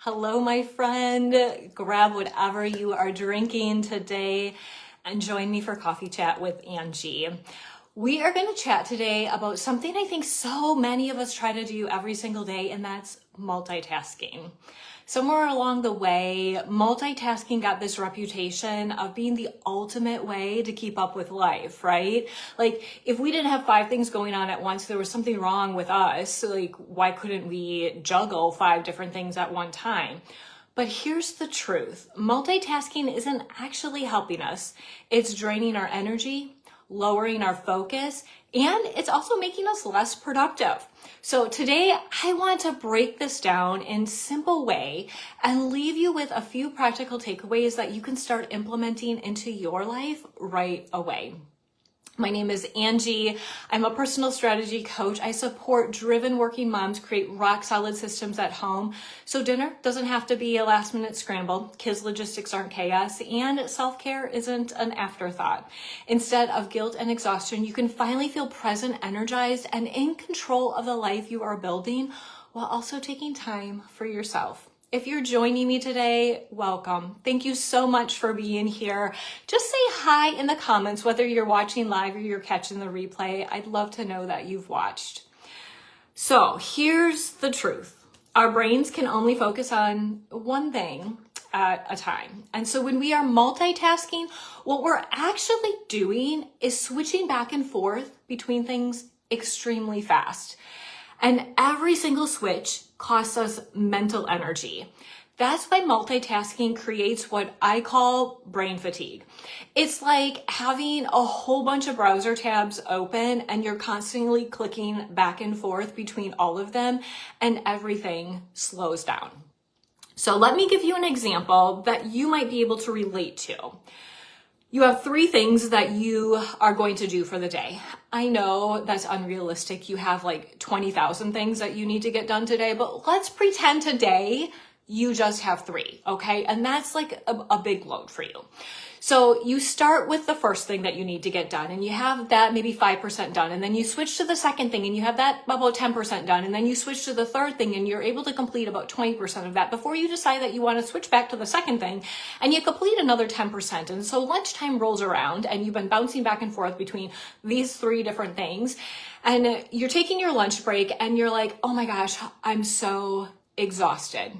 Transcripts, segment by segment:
Hello, my friend. Grab whatever you are drinking today and join me for coffee chat with Angie. We are going to chat today about something I think so many of us try to do every single day, and that's multitasking. Somewhere along the way, multitasking got this reputation of being the ultimate way to keep up with life, right? Like, if we didn't have 5 things going on at once, there was something wrong with us. Like, why couldn't we juggle 5 different things at one time? But here's the truth. Multitasking isn't actually helping us. It's draining our energy, lowering our focus, and it's also making us less productive. So today I want to break this down in a simple way and leave you with a few practical takeaways that you can start implementing into your life right away. My name is Angie. I'm a personal strategy coach. I support driven working moms create rock solid systems at home so dinner doesn't have to be a last minute scramble, kids logistics aren't chaos, and self-care isn't an afterthought. Instead of guilt and exhaustion, you can finally feel present, energized, and in control of the life you are building while also taking time for yourself. If you're joining me today, welcome. Thank you so much for being here. Just say hi in the comments, whether you're watching live or you're catching the replay. I'd love to know that you've watched. So here's the truth. Our brains can only focus on one thing at a time. And so when we are multitasking, what we're actually doing is switching back and forth between things extremely fast. And every single switch costs us mental energy. That's why multitasking creates what I call brain fatigue. It's like having a whole bunch of browser tabs open and you're constantly clicking back and forth between all of them and everything slows down. So let me give you an example that you might be able to relate to. You have 3 things that you are going to do for the day. I know that's unrealistic. You have like 20,000 things that you need to get done today, but let's pretend today you just have 3, okay? And that's like a big load for you. So you start with the first thing that you need to get done and you have that maybe 5% done, and then you switch to the second thing and you have that about 10% done, and then you switch to the third thing and you're able to complete about 20% of that before you decide that you want to switch back to the second thing and you complete another 10%. And so lunchtime rolls around and you've been bouncing back and forth between these 3 different things, and you're taking your lunch break and you're like, oh my gosh, I'm so exhausted.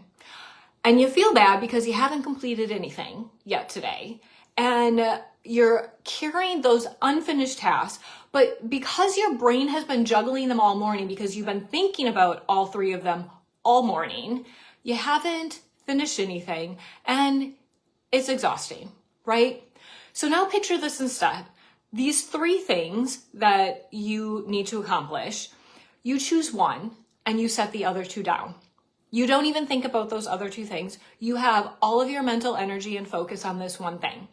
And you feel bad because you haven't completed anything yet today. And you're carrying those unfinished tasks, but because your brain has been juggling them all morning, because you've been thinking about all 3 of them all morning, you haven't finished anything, and it's exhausting, right? So now picture this instead. These 3 things that you need to accomplish, you choose one and you set the other 2 down. You don't even think about those other 2 things. You have all of your mental energy and focus on this one thing.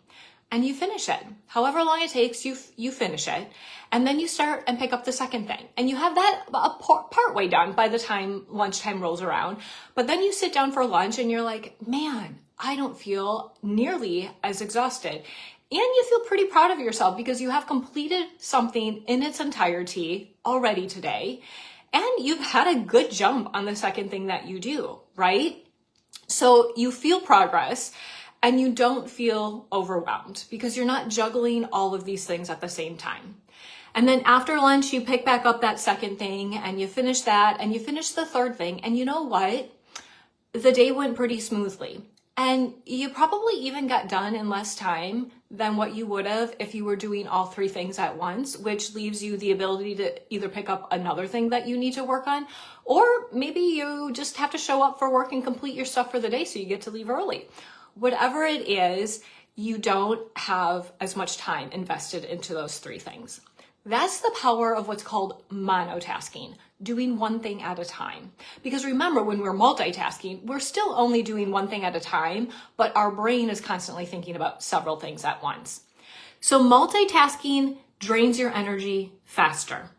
And you finish it. However long it takes, you finish it. And then you start and pick up the second thing. And you have that part way done by the time lunchtime rolls around. But then you sit down for lunch and you're like, man, I don't feel nearly as exhausted. And you feel pretty proud of yourself because you have completed something in its entirety already today. And you've had a good jump on the second thing that you do, right? So you feel progress and you don't feel overwhelmed because you're not juggling all of these things at the same time. And then after lunch, you pick back up that second thing and you finish that and you finish the third thing. And you know what? The day went pretty smoothly. And you probably even got done in less time than what you would have if you were doing all 3 things at once, which leaves you the ability to either pick up another thing that you need to work on, or maybe you just have to show up for work and complete your stuff for the day so you get to leave early. Whatever it is, you don't have as much time invested into those 3 things. That's the power of what's called monotasking, doing one thing at a time. Because remember, when we're multitasking, we're still only doing one thing at a time, but our brain is constantly thinking about several things at once. So multitasking drains your energy faster.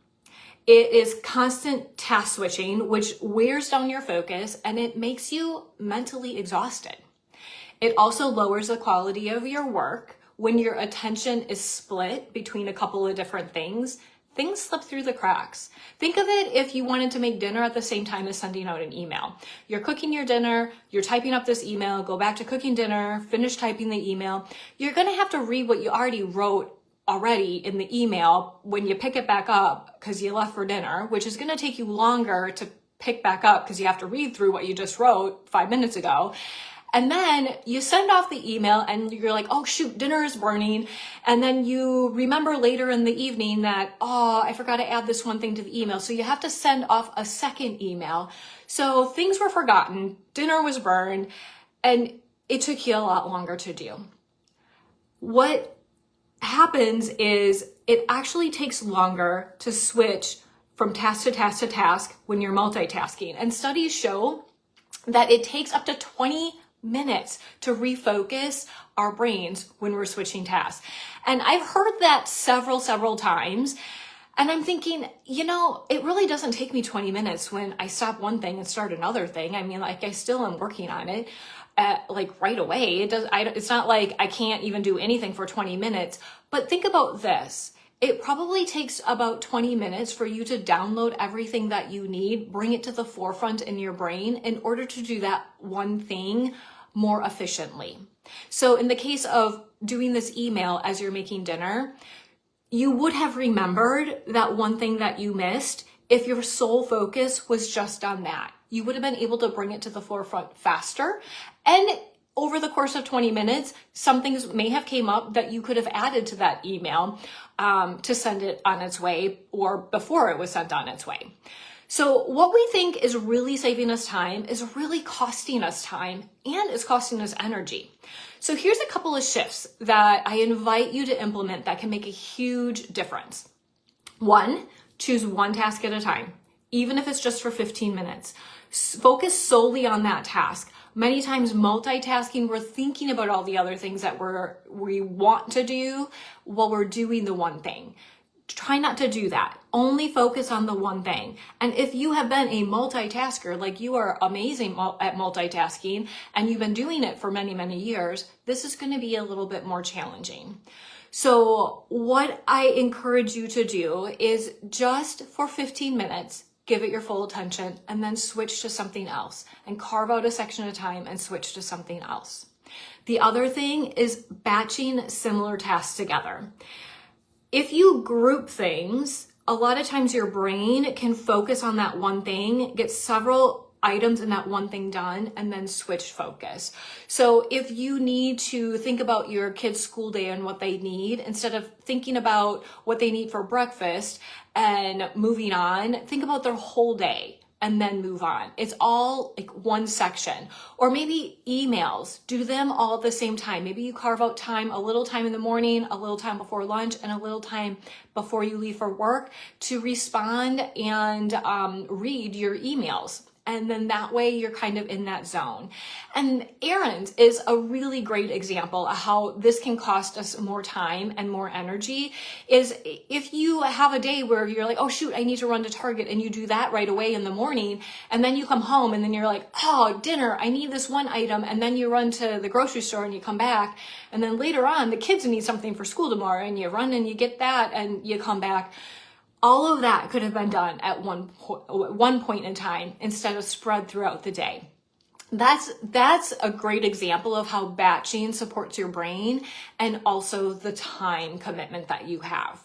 It is constant task switching, which wears down your focus and it makes you mentally exhausted. It also lowers the quality of your work. When your attention is split between a couple of different things, things slip through the cracks. Think of it if you wanted to make dinner at the same time as sending out an email. You're cooking your dinner, you're typing up this email, go back to cooking dinner, finish typing the email. You're going to have to read what you already wrote in the email when you pick it back up because you left for dinner, which is going to take you longer to pick back up because you have to read through what you just wrote 5 minutes ago. And then you send off the email and you're like, oh shoot, dinner is burning. And then you remember later in the evening that, oh, I forgot to add this one thing to the email. So you have to send off a second email. So things were forgotten, dinner was burned, and it took you a lot longer to do. What happens is it actually takes longer to switch from task to task to task when you're multitasking. And studies show that it takes up to 20 minutes to refocus our brains when we're switching tasks. And I've heard that several times. And I'm thinking, it really doesn't take me 20 minutes when I stop one thing and start another thing. I mean, I still am working on it right away. It's not like I can't even do anything for 20 minutes. But think about this. It probably takes about 20 minutes for you to download everything that you need, bring it to the forefront in your brain in order to do that one thing more efficiently. So in the case of doing this email as you're making dinner, you would have remembered that one thing that you missed if your sole focus was just on that. You would have been able to bring it to the forefront faster. And over the course of 20 minutes, some things may have came up that you could have added to that email to send it on its way or before it was sent on its way. So what we think is really saving us time is really costing us time and it's costing us energy. So here's a couple of shifts that I invite you to implement that can make a huge difference. 1, choose one task at a time, even if it's just for 15 minutes. Focus solely on that task. Many times multitasking, we're thinking about all the other things that we want to do while we're doing the one thing. Try not to do that. Only focus on the one thing. And if you have been a multitasker, like you are amazing at multitasking and you've been doing it for many years, this is going to be a little bit more challenging. So what I encourage you to do is just for 15 minutes, give it your full attention and then switch to something else and carve out a section at a time and switch to something else. The other thing is batching similar tasks together. If you group things, a lot of times your brain can focus on that one thing, get several items in that one thing done, and then switch focus. So if you need to think about your kids' school day and what they need, instead of thinking about what they need for breakfast and moving on, think about their whole day and then move on. It's all like one section. Or maybe emails, do them all at the same time. Maybe you carve out time, a little time in the morning, a little time before lunch, and a little time before you leave for work to respond and read your emails. And then that way you're kind of in that zone. And errands is a really great example of how this can cost us more time and more energy. Is if you have a day where you're like, oh shoot, I need to run to Target, and you do that right away in the morning, and then you come home and then you're like, oh, dinner, I need this one item, and then you run to the grocery store and you come back, and then later on the kids need something for school tomorrow and you run and you get that and you come back. All of that could have been done at one point in time instead of spread throughout the day. That's a great example of how batching supports your brain and also the time commitment that you have.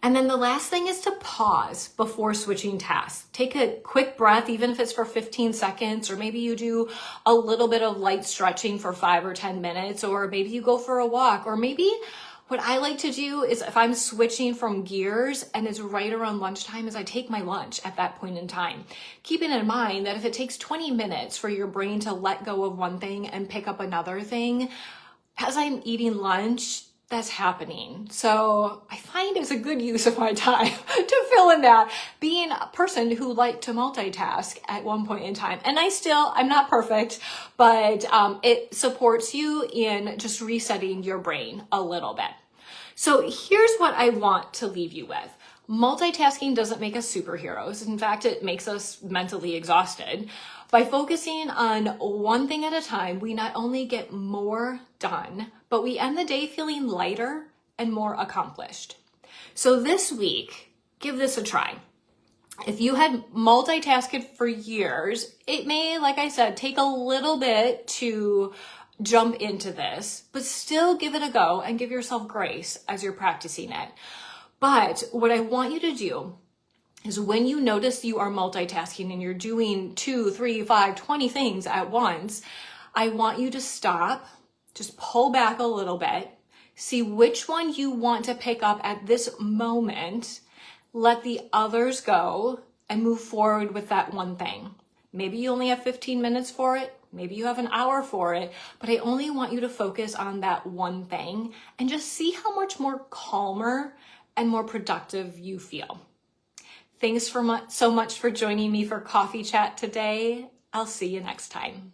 And then the last thing is to pause before switching tasks. Take a quick breath, even if it's for 15 seconds, or maybe you do a little bit of light stretching for 5 or 10 minutes, or maybe you go for a walk, or maybe what I like to do is if I'm switching from gears and it's right around lunchtime is I take my lunch at that point in time. Keeping in mind that if it takes 20 minutes for your brain to let go of one thing and pick up another thing, as I'm eating lunch, that's happening. So I find it's a good use of my time to fill in that, being a person who liked to multitask at one point in time. And I'm not perfect, but it supports you in just resetting your brain a little bit. So here's what I want to leave you with. Multitasking doesn't make us superheroes. In fact, it makes us mentally exhausted. By focusing on one thing at a time, we not only get more done, but we end the day feeling lighter and more accomplished. So this week, give this a try. If you had multitasking for years, it may, like I said, take a little bit to jump into this, but still give it a go and give yourself grace as you're practicing it. But what I want you to do is when you notice you are multitasking and you're doing 2, 3, 5, 20 things at once, I want you to stop, just pull back a little bit, see which one you want to pick up at this moment, let the others go, and move forward with that one thing. Maybe you only have 15 minutes for it, maybe you have an hour for it, but I only want you to focus on that one thing and just see how much more calmer and more productive you feel. Thanks so much for joining me for Coffee Chat today. I'll see you next time.